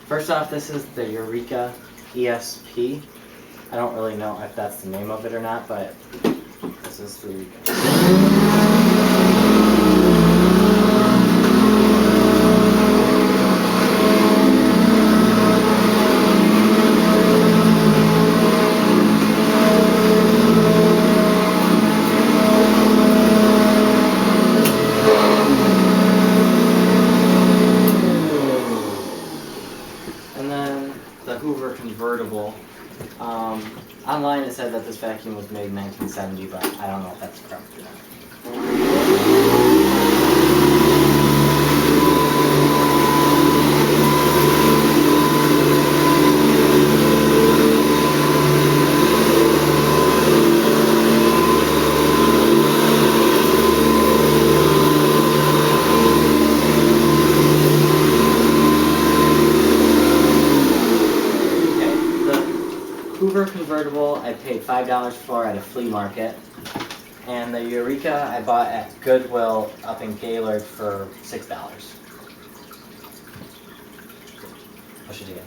First off, this is the Eureka ESP. I don't really know if that's the name of it or not, but this is the Eureka. And then the Hoover Convertible. Online it said that this vacuum was made in 1970, but I don't know if that's correct or not. Hoover Convertible I paid $5 for at a flea market, and the Eureka I bought at Goodwill up in Gaylord for $6. Push it again.